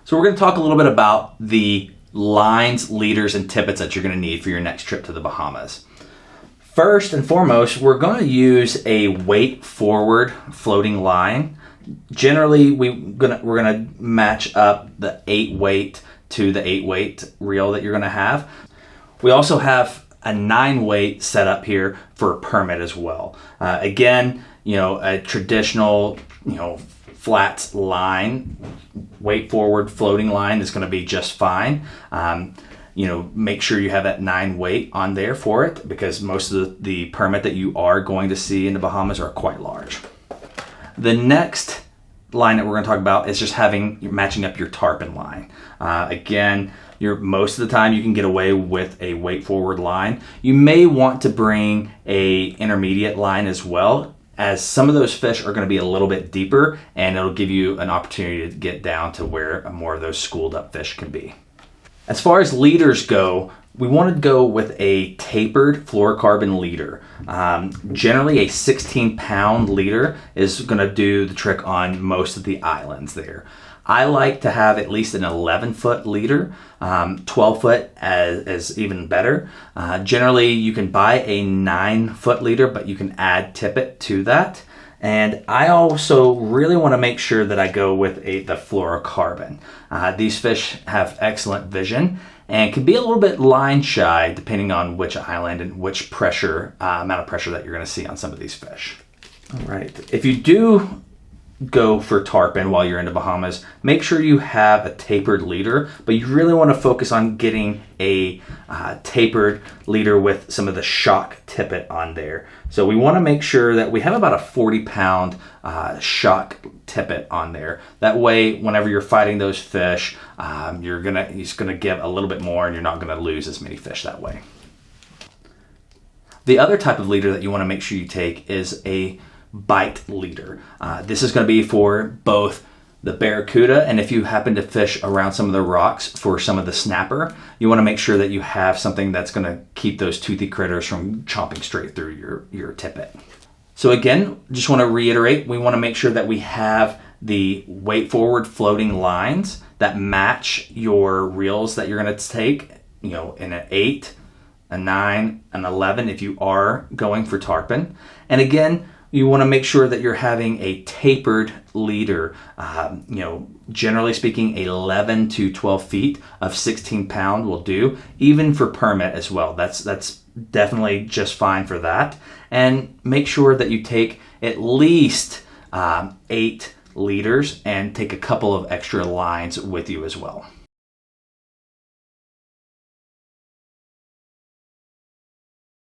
So we're going to talk a little bit about the lines, leaders, and tippets that you're going to need for your next trip to the Bahamas. First and foremost, we're going to use a weight forward floating line. Generally, we're gonna match up the 8 weight to the 8 weight reel that you're gonna have. We also have a 9 weight set up here for a permit as well. Again, a traditional, flat line, weight forward floating line is going to be just fine. Make sure you have that 9 weight on there for it, because most of the permit that you are going to see in the Bahamas are quite large. The next line that we're going to talk about is just matching up your tarpon line. Again, most of the time you can get away with a weight forward line. You may want to bring a intermediate line as well, as some of those fish are going to be a little bit deeper, and it'll give you an opportunity to get down to where more of those schooled up fish can be. As far as leaders go, we want to go with a tapered fluorocarbon leader. Generally, a 16-pound leader is going to do the trick on most of the islands there. I like to have at least an 11-foot leader. 12-foot is even better. Generally, you can buy a 9-foot leader, but you can add tippet to that. And I also really want to make sure that I go with the fluorocarbon. These fish have excellent vision and can be a little bit line shy depending on which island and which amount of pressure that you're going to see on some of these fish. All right. If you do go for tarpon while you're in the Bahamas, make sure you have a tapered leader, but you really want to focus on getting a tapered leader with some of the shock tippet on there. So we want to make sure that we have about a 40-pound shock tippet on there. That way, whenever you're fighting those fish, it's gonna give a little bit more, and you're not gonna lose as many fish that way. The other type of leader that you want to make sure you take is a bite leader. This is going to be for both the barracuda, and if you happen to fish around some of the rocks for some of the snapper, you want to make sure that you have something that's going to keep those toothy critters from chomping straight through your tippet. So again, just want to reiterate, we want to make sure that we have the weight forward floating lines that match your reels that you're going to take, in an 8, a 9, an 11 if you are going for tarpon. And again, you want to make sure that you're having a tapered leader. Generally speaking, 11 to 12 feet of 16-pound will do, even for permit as well. That's definitely just fine for that. And make sure that you take at least 8 leaders and take a couple of extra lines with you as well.